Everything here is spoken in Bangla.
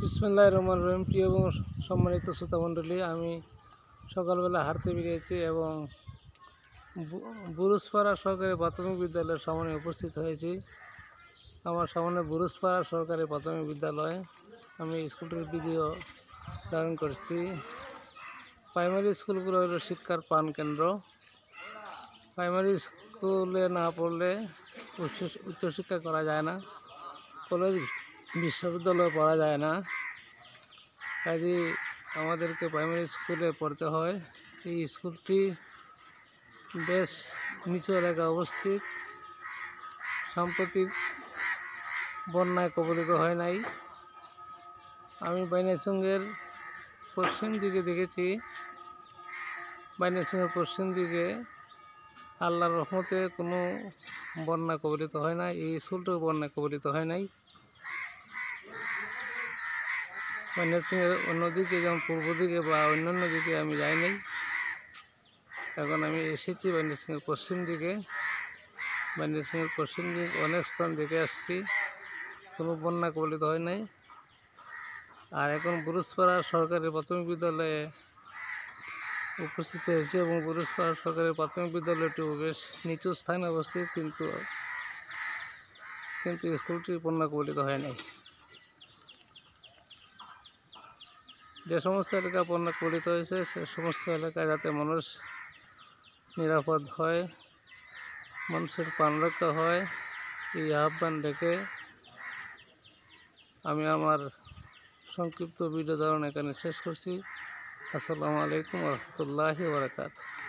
বিসমিল্লাহির রহমানির রহিম। প্রিয় এবং সম্মানিত শ্রোতামণ্ডলী, আমি সকালবেলা হাঁটতে বেরিয়েছি এবং বুরুজপাড়া সরকারি প্রাথমিক বিদ্যালয়ের সামনে উপস্থিত হয়েছি। আমার সামনে বুরুজপাড়া সরকারি প্রাথমিক বিদ্যালয়। আমি স্কুলটির ভিডিও ধারণ করছি। প্রাইমারি স্কুলগুলো হলো শিক্ষার প্রাণকেন্দ্র। প্রাইমারি স্কুলে না পড়লে উচ্চশিক্ষা করা যায় না, কলেজ বিশ্ববিদ্যালয়ে পড়া যায় না। কাজে আমাদেরকে প্রাইমারি স্কুলে পড়তে হয়। এই স্কুলটি বেশ নিচু এলাকায় অবস্থিত। সাম্প্রতিক বন্যায় কবলিত হয় নাই। আমি বাইনাচঙ্গের পশ্চিম দিকে দেখেছি। বাইনাচঙ্গের পশ্চিম দিকে আল্লাহর রহমতে কোনো বন্যা কবলিত হয় না। এই স্কুলটাও বন্যা কবলিত হয় নাই। বাইনাচঙ্গের অন্যদিকে, যেমন পূর্ব দিকে বা অন্যান্য দিকে আমি যাই নাই। এখন আমি এসেছি বাইনাচঙ্গের পশ্চিম দিকে। বাইনাচঙ্গের পশ্চিম দিকে অনেক স্থান দেখে আসছি, কোনো বন্যা কবলিত হয় নাই। আর এখন বুরুজপাড়া সরকারি প্রাথমিক বিদ্যালয়ে উপস্থিত হয়েছে এবং বুরুজপাড়া সরকারি প্রাথমিক বিদ্যালয়টিও বেশ নিচু স্থানে অবস্থিত, কিন্তু স্কুলটি বন্যা কবলিত হয় নাই। যে সমস্ত এলাকা বন্যা কবলিত হয়েছে সে সমস্ত এলাকায় যাতে মানুষ নিরাপদ হয়, মানুষের প্রাণ রক্ষা হয়, এই আহ্বান রেখে আমি আমার সংক্ষিপ্ত ভিডিও ধারণ এখানে শেষ করছি। আসসালামু আলাইকুম ওয়া রাহমাতুল্লাহি ওয়া বারাকাতুহু।